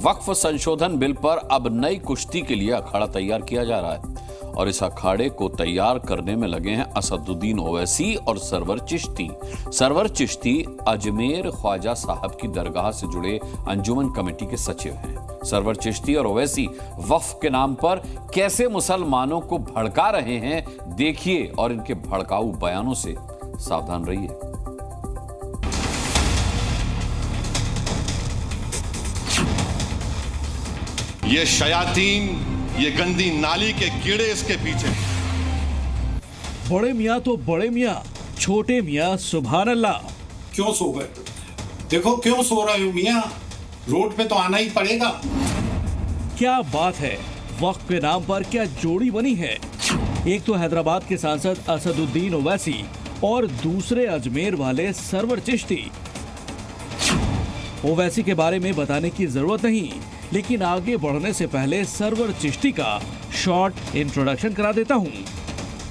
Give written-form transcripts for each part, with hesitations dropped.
वक्फ संशोधन बिल पर अब नई कुश्ती के लिए अखाड़ा तैयार किया जा रहा है और इस अखाड़े को तैयार करने में लगे हैं असदुद्दीन ओवैसी और सरवर चिश्ती। सरवर चिश्ती अजमेर ख्वाजा साहब की दरगाह से जुड़े अंजुमन कमेटी के सचिव हैं। सरवर चिश्ती और ओवैसी वक्फ के नाम पर कैसे मुसलमानों को भड़का रहे हैं, देखिए और इनके भड़काऊ बयानों से सावधान रहिए। ये शयातीन, ये गंदी नाली के कीड़े इसके पीछे। बड़े मियाँ तो बड़े मियाँ, छोटे मियाँ सुभान अल्लाह। क्यों सो गए? देखो क्यों सो रहे हो मियाँ, रोड पे तो आना ही पड़ेगा। क्या बात है, वक्फ के नाम पर क्या जोड़ी बनी है। एक तो हैदराबाद के सांसद असदुद्दीन ओवैसी और दूसरे अजमेर वाले सरवर चिश्ती। ओवैसी के बारे में बताने की जरूरत नहीं, लेकिन आगे बढ़ने से पहले सरवर चिश्ती का शॉर्ट इंट्रोडक्शन करा देता हूँ।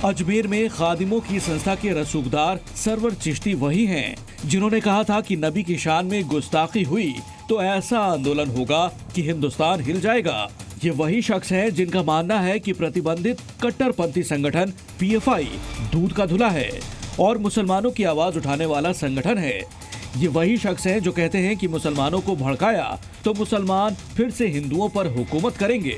अजमेर में खादिमों की संस्था के रसूखदार सरवर चिश्ती वही हैं जिन्होंने कहा था कि नबी की शान में गुस्ताखी हुई तो ऐसा आंदोलन होगा कि हिंदुस्तान हिल जाएगा। ये वही शख्स हैं जिनका मानना है कि प्रतिबंधित कट्टरपंथी संगठन पीएफआई दूध का धुला है और मुसलमानों की आवाज उठाने वाला संगठन है। ये वही शख्स हैं जो कहते हैं कि मुसलमानों को भड़काया तो मुसलमान फिर से हिंदुओं पर हुकूमत करेंगे।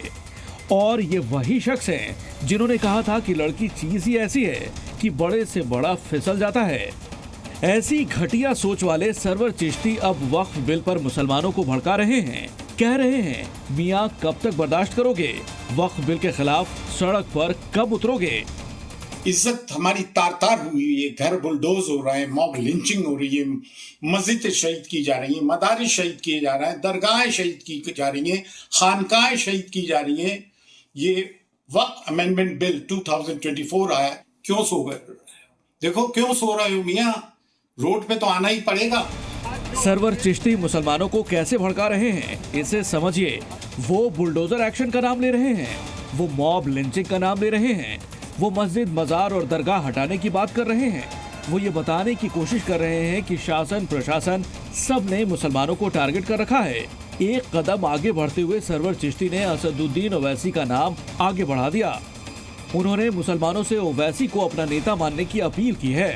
और ये वही शख्स हैं जिन्होंने कहा था कि लड़की चीज ही ऐसी है कि बड़े से बड़ा फिसल जाता है। ऐसी घटिया सोच वाले सरवर चिश्ती अब वक्फ बिल पर मुसलमानों को भड़का रहे हैं। कह रहे हैं, मियाँ कब तक बर्दाश्त करोगे, वक्फ बिल के खिलाफ सड़क पर कब उतरोगे। इज्जत हमारी तार तार हुई है, घर बुलडोज हो रहा है, मॉब लिंचिंग हो रही है, मस्जिद शहीद की जा रही है, मदारिस शहीद किए जा रहे हैं, दरगाहें शहीद की जा रही हैं, खानकाहें शहीद की जा रही हैं। ये वक्फ अमेंडमेंट बिल 2024 आया, क्यों सो गए? देखो क्यों सो रहे हो मियाँ, रोड पे तो आना ही पड़ेगा। सरवर चिश्ती मुसलमानों को कैसे भड़का रहे हैं इसे समझिए। वो बुलडोजर एक्शन का नाम ले रहे हैं, वो मॉब लिंचिंग का नाम ले रहे हैं, वो मस्जिद, मजार और दरगाह हटाने की बात कर रहे हैं। वो ये बताने की कोशिश कर रहे हैं कि शासन प्रशासन सब ने मुसलमानों को टारगेट कर रखा है। एक कदम आगे बढ़ते हुए सरवर चिश्ती ने असदुद्दीन ओवैसी का नाम आगे बढ़ा दिया। उन्होंने मुसलमानों से ओवैसी को अपना नेता मानने की अपील की है।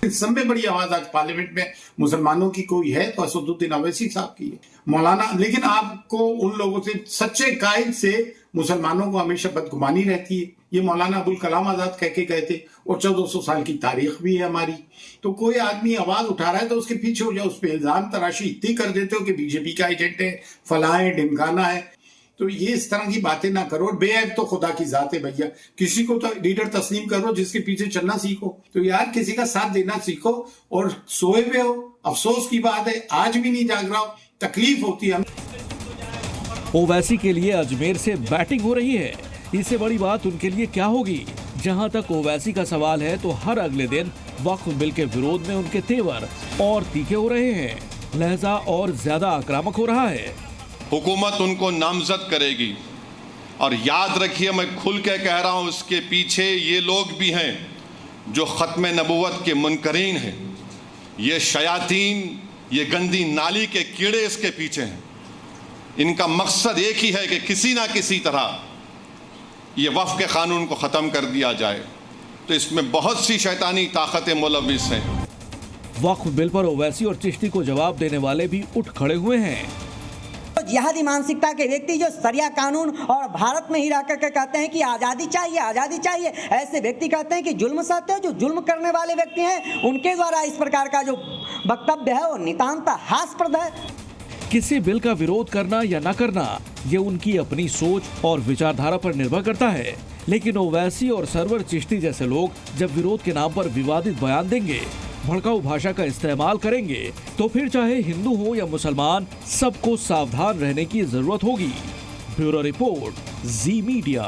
सबसे बड़ी आवाज आज पार्लियामेंट में मुसलमानों की कोई है तो असदुद्दीन ओवैसी साहब की है, मौलाना। लेकिन आपको उन लोगों से, सच्चे कायद से मुसलमानों को हमेशा बदगुमानी रहती है। ये मौलाना अबुल कलाम आजाद कह के गए थे और 1400 साल की तारीख भी है हमारी। तो कोई आदमी आवाज उठा रहा है तो उसके पीछे हो जाओ, उस पर इल्जाम तराशी इतनी कर देते हो कि बीजेपी का एजेंट है, फलाएं ढिमकाना है। तो ये इस तरह की बातें ना करो। बेऐब तो खुदा की जात है भैया, किसी को तो लीडर तस्लीम करो जिसके पीछे चलना सीखो। तो यार किसी का साथ देना सीखो। और सोए हुए हो, अफसोस की बात है आज भी नहीं जाग रहा हो, तकलीफ होती है। ओवैसी के लिए अजमेर से बैटिंग हो रही है, इससे बड़ी बात उनके लिए क्या होगी। जहां तक ओवैसी का सवाल है तो हर अगले दिन वक्फ बिल के विरोध में उनके तेवर और तीखे हो रहे हैं, लहजा और ज्यादा आक्रामक हो रहा है। हुकूमत उनको नामजद करेगी और याद रखिए, मैं खुल के कह रहा हूं, इसके पीछे ये लोग भी हैं जो खत्म नबुव्वत के मुनकरीन हैं। ये शयातीन, ये गंदी नाली के कीड़े इसके पीछे हैं। इनका मकसद एक ही है कि किसी ना किसी तरह ये वक्फ के कानून को ख़त्म कर दिया जाए। तो इसमें बहुत सी शैतानी ताकतें मुलविस हैं। वक्फ बिल पर ओवैसी और चिश्ती को जवाब देने वाले भी उठ खड़े हुए हैं। जिहादी मानसिकता के व्यक्ति जो सरिया कानून और भारत में ही रह करके कहते हैं कि आज़ादी चाहिए, आज़ादी चाहिए, ऐसे व्यक्ति कहते हैं कि जुल्म सहते हो। जो जुल्म करने वाले व्यक्ति हैं उनके द्वारा इस प्रकार का जो वक्तव्य है वो नितांत हास्यास्पद है। किसी बिल का विरोध करना या न करना ये उनकी अपनी सोच और विचारधारा पर निर्भर करता है। लेकिन ओवैसी और सरवर चिश्ती जैसे लोग जब विरोध के नाम पर विवादित बयान देंगे, भड़काऊ भाषा का इस्तेमाल करेंगे, तो फिर चाहे हिंदू हो या मुसलमान, सबको सावधान रहने की जरूरत होगी। ब्यूरो रिपोर्ट, जी मीडिया।